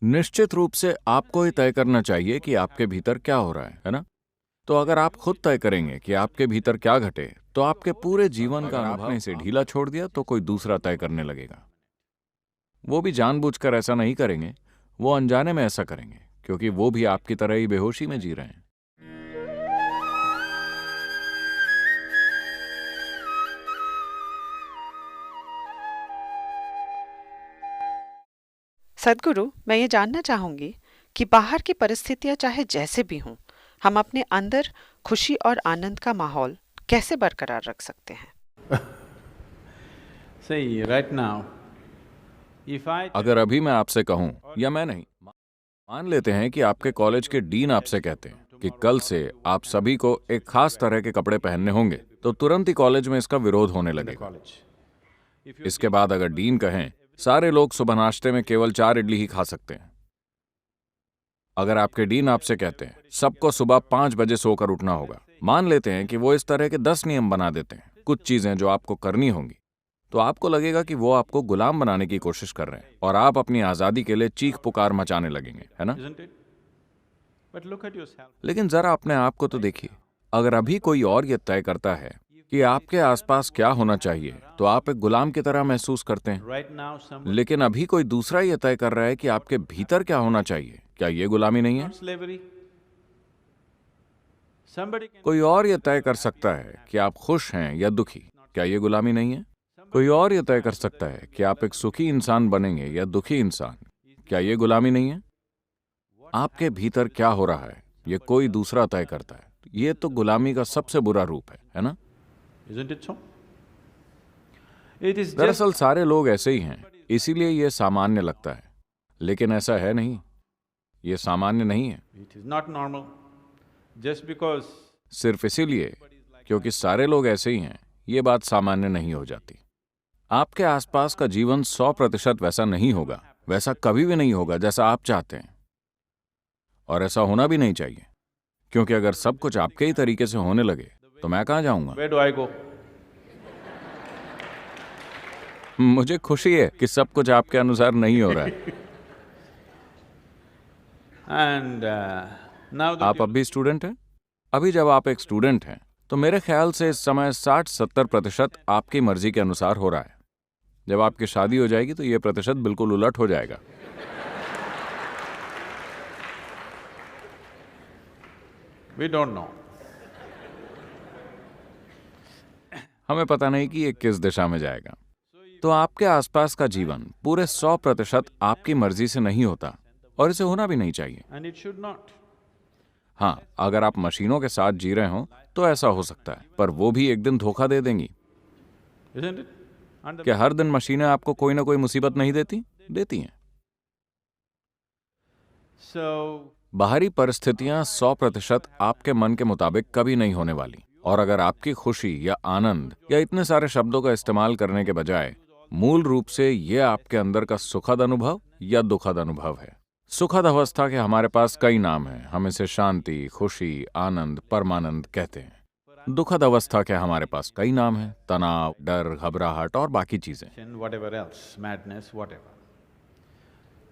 निश्चित रूप से आपको ही तय करना चाहिए कि आपके भीतर क्या हो रहा है ना? तो अगर आप खुद तय करेंगे कि आपके भीतर क्या घटे, तो आपके पूरे जीवन का अनुभव। आपने इसे ढीला छोड़ दिया तो कोई दूसरा तय करने लगेगा। वो भी जानबूझकर ऐसा नहीं करेंगे, वो अनजाने में ऐसा करेंगे, क्योंकि वो भी आपकी तरह ही बेहोशी में जी रहे हैं। सद्गुरु, मैं ये जानना चाहूंगी कि बाहर की परिस्थितियां चाहे जैसे भी हों, हम अपने अंदर खुशी और आनंद का माहौल कैसे बरकरार रख सकते हैं? See, right now, if I अगर अभी मैं आपसे कहूं, या मैं नहीं, मान लेते हैं कि आपके कॉलेज के डीन आपसे कहते हैं कि कल से आप सभी को एक खास तरह के कपड़े पहनने होंगे, तो तुरंत ही कॉलेज में इसका विरोध होने in the लगेगा। college, इसके बाद अगर डीन कहें सारे लोग सुबह नाश्ते में केवल 4 इडली ही खा सकते हैं। अगर आपके डीन आपसे कहते हैं सबको सुबह 5 बजे सोकर उठना होगा, मान लेते हैं कि वो इस तरह के 10 नियम बना देते हैं, कुछ चीजें जो आपको करनी होंगी, तो आपको लगेगा कि वो आपको गुलाम बनाने की कोशिश कर रहे हैं और आप अपनी आजादी के लिए चीख पुकार मचाने लगेंगे, है ना? isn't it? But look at yourself. लेकिन जरा अपने आप को तो देखिए। अगर अभी कोई और ये तय करता है कि आपके आसपास क्या होना चाहिए, तो आप एक गुलाम की तरह महसूस करते हैं। Right now, somebody, लेकिन अभी कोई दूसरा ये तय कर रहा है कि आपके भीतर क्या होना चाहिए, क्या ये गुलामी नहीं है? not slavery. Somebody can, कोई और ये तय कर सकता है कि आप खुश हैं या दुखी, क्या ये गुलामी नहीं है? कोई और ये तय कर सकता है कि आप एक सुखी इंसान बनेंगे या दुखी इंसान, क्या ये गुलामी नहीं है? आपके भीतर क्या हो रहा है, ये कोई दूसरा तय करता है। ये तो गुलामी का सबसे बुरा रूप है ना? isn't it so? It is just, दरअसल सारे लोग ऐसे ही हैं, इसीलिए ये सामान्य लगता है, लेकिन ऐसा है नहीं। ये सामान्य नहीं है, it is not normal. Just because सिर्फ इसीलिए क्योंकि सारे लोग ऐसे ही हैं, ये बात सामान्य नहीं हो जाती। आपके आसपास का जीवन 100% वैसा नहीं होगा, वैसा कभी भी नहीं होगा जैसा आप चाहते हैं, और ऐसा होना भी नहीं चाहिए, क्योंकि अगर सब कुछ आपके ही तरीके से होने लगे तो मैं कहाँ जाऊंगा? where do I go? मुझे खुशी है कि सब कुछ आपके अनुसार नहीं हो रहा है। And now that आप अब भी स्टूडेंट हैं? अभी जब आप एक स्टूडेंट हैं, तो मेरे ख्याल से इस समय 60-70% आपकी मर्जी के अनुसार हो रहा है। जब आपकी शादी हो जाएगी तो ये प्रतिशत बिल्कुल उलट हो जाएगा। we don't know. हमें पता नहीं कि ये किस दिशा में जाएगा। तो आपके आसपास का जीवन पूरे 100% आपकी मर्जी से नहीं होता, और इसे होना भी नहीं चाहिए। And it should not. हाँ, अगर आप मशीनों के साथ जी रहे हो तो ऐसा हो सकता है, पर वो भी एक दिन धोखा दे देंगी। Isn't it? And the, क्या हर दिन मशीनें आपको कोई ना कोई मुसीबत नहीं देती? देती हैं। so, बाहरी परिस्थितियां 100% आपके मन के मुताबिक कभी नहीं होने वाली, और अगर आपकी खुशी या आनंद या इतने सारे शब्दों का इस्तेमाल करने के बजाय मूल रूप से ये आपके अंदर का सुखद अनुभव या दुखद अनुभव है। सुखद अवस्था के हमारे पास कई नाम हैं, हम इसे शांति, खुशी, आनंद, परमानंद कहते हैं। दुखद अवस्था के हमारे पास कई नाम हैं, तनाव, डर, घबराहट और बाकी चीजें। and whatever else, madness, whatever.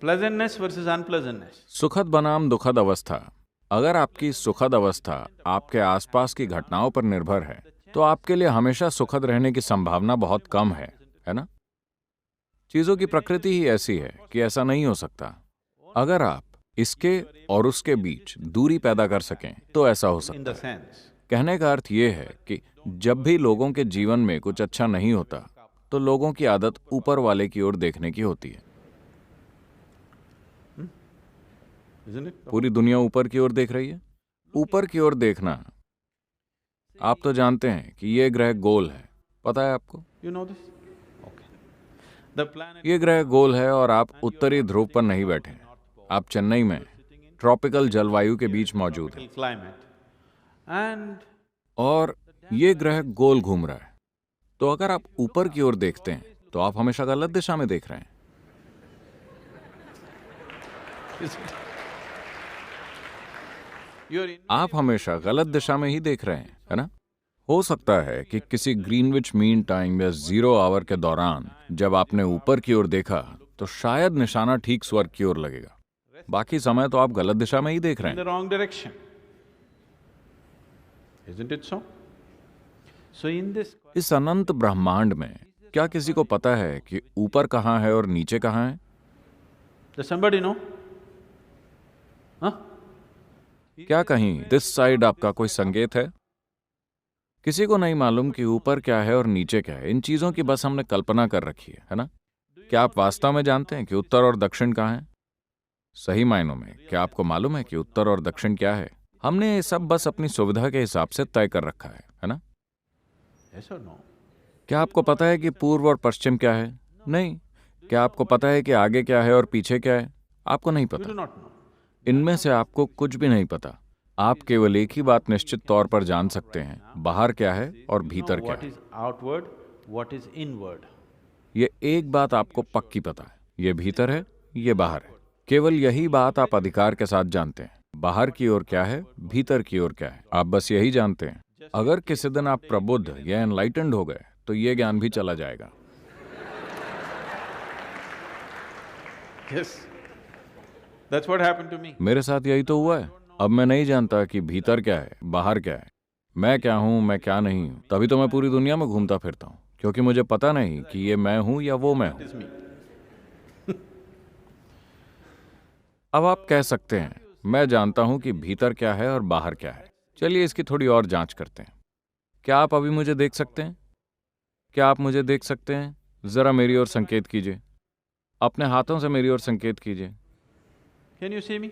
Pleasantness versus unpleasantness. सुखद बनाम दुखद अवस्था। अगर आपकी सुखद अवस्था आपके आसपास की घटनाओं पर निर्भर है, तो आपके लिए हमेशा सुखद रहने की संभावना बहुत कम है ना? चीजों की प्रकृति ही ऐसी है कि ऐसा नहीं हो सकता। अगर आप इसके और उसके बीच दूरी पैदा कर सकें तो ऐसा हो In सकता the है। sense, कहने का अर्थ ये है कि जब भी लोगों के जीवन में कुछ अच्छा नहीं होता, तो लोगों की आदत ऊपर वाले की ओर देखने की होती है। isn't it? पूरी दुनिया ऊपर की ओर देख रही है। ऊपर की ओर देखना, आप तो जानते हैं कि ये ग्रह गोल है, पता है आपको? You know this? Okay. The planet ये ग्रह गोल है और आप उत्तरी ध्रुव पर नहीं बैठे हैं। आप चेन्नई में ट्रॉपिकल जलवायु के बीच मौजूद हैं, climate. And और ये ग्रह गोल घूम रहा है। तो अगर आप ऊपर की ओर देखते हैं तो आप हमेशा गलत दिशा में देख रहे हैं। you're in, आप हमेशा गलत दिशा में ही देख रहे हैं, है ना? हो सकता है कि किसी ग्रीनविच मीन टाइम या 0 आवर के दौरान जब आपने ऊपर की ओर देखा तो शायद निशाना ठीक स्वर्ग की ओर लगेगा, बाकी समय तो आप गलत दिशा में ही देख रहे in हैं। the wrong direction. Isn't it so? So in this, इस अनंत ब्रह्मांड में क्या किसी को पता है कि ऊपर कहाँ है और नीचे कहाँ है? does somebody know? Huh? क्या कहीं दिस साइड आपका कोई संकेत है? किसी को नहीं मालूम कि ऊपर क्या है और नीचे क्या है। इन चीजों की बस हमने कल्पना कर रखी है ना? क्या आप वास्तव में जानते हैं कि उत्तर और दक्षिण कहाँ है? सही मायनों में क्या आपको मालूम है कि उत्तर और दक्षिण क्या है? हमने ये सब बस अपनी सुविधा के हिसाब से तय कर रखा है ना? Yes or no? क्या आपको पता है कि पूर्व और पश्चिम क्या है? नहीं। क्या आपको पता है कि आगे क्या है और पीछे क्या है? आपको नहीं You do पता। not know. इनमें से आपको कुछ भी नहीं पता। आप केवल एक ही बात निश्चित तौर पर जान सकते हैं, बाहर क्या है और भीतर क्या What है। is outward, what is inward. ये एक बात आपको पक्की पता है, ये भीतर है, ये बाहर है। केवल यही बात आप अधिकार के साथ जानते हैं। बाहर की ओर क्या है, भीतर की ओर क्या है, आप बस यही जानते हैं। अगर किसी दिन आप प्रबुद्ध या एनलाइटेंड हो गए तो ये ज्ञान भी चला जाएगा। Yes. That's what happened to me. मेरे साथ यही तो हुआ है। अब मैं नहीं जानता कि भीतर क्या है, बाहर क्या है, मैं क्या हूं, मैं क्या नहीं हूं। तभी तो मैं पूरी दुनिया में घूमता फिरता हूं, क्योंकि मुझे पता नहीं कि ये मैं हूं या वो मैं हूं। It's me. अब आप कह सकते हैं मैं जानता हूं कि भीतर क्या है और बाहर क्या है। चलिए इसकी थोड़ी और जांच करते हैं। क्या आप अभी मुझे देख सकते हैं? क्या आप मुझे देख सकते हैं? जरा मेरी ओर संकेत कीजिए। अपने हाथों से मेरी ओर संकेत कीजिए। Can you see me?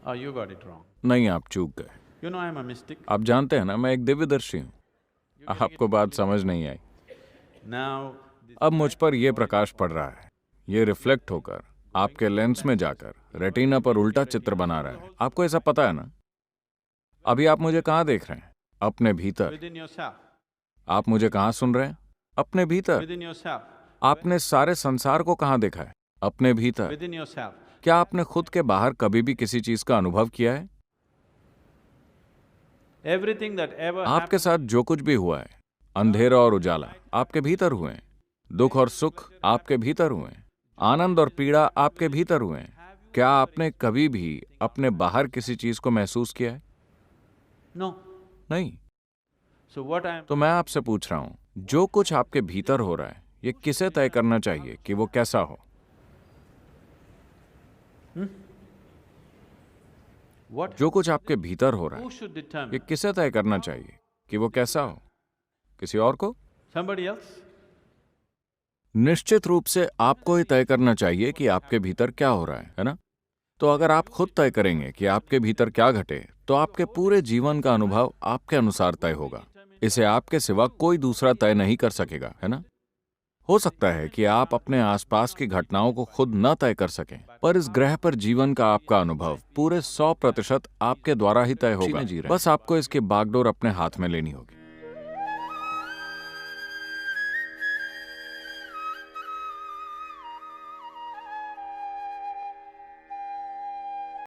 Oh, you got it wrong. नहीं, आप चूक गए। You know I'm a mystic. आप जानते हैं ना, मैं एक दिव्यदर्शी हूं। आपको बात समझ नहीं आई। Now, अब मुझ पर यह प्रकाश पड़ रहा है, ये रिफ्लेक्ट होकर आपके लेंस में जाकर रेटिना पर उल्टा चित्र बना रहा है। आपको ऐसा पता है ना? अभी आप मुझे कहाँ देख रहे हैं? अपने भीतर। within yourself, आप मुझे कहाँ सुन रहे हैं? अपने भीतर। within yourself, आपने सारे संसार को कहाँ देखा है? अपने भीतर। within yourself. क्या आपने खुद के बाहर कभी भी किसी चीज का अनुभव किया है? Everything that ever आपके happened, साथ जो कुछ भी हुआ है, अंधेरा और उजाला आपके भीतर हुए हैं, दुख और सुख आपके भीतर हुए हैं, आनंद और पीड़ा आपके भीतर हुए हैं। क्या आपने कभी भी अपने बाहर किसी चीज को महसूस किया है? no. नहीं। So what I'm, तो मैं आपसे पूछ रहा हूं, जो कुछ आपके भीतर हो रहा है, ये किसे तय करना चाहिए कि वो कैसा हो? what, जो कुछ आपके भीतर हो रहा who है, should ये determine? किसे तय करना चाहिए कि वो कैसा हो? किसी और को? Somebody else? निश्चित रूप से आपको ही तय करना चाहिए कि आपके भीतर क्या हो रहा है ना? तो अगर आप खुद तय करेंगे कि आपके भीतर क्या घटे, तो आपके पूरे जीवन का अनुभव आपके अनुसार तय होगा। इसे आपके सिवा कोई दूसरा तय नहीं कर सकेगा, है ना? हो सकता है कि आप अपने आसपास की घटनाओं को खुद न तय कर सकें, पर इस ग्रह पर जीवन का आपका अनुभव पूरे 100% आपके द्वारा ही तय होगा। बस आपको इसकी बागडोर अपने हाथ में लेनी होगी।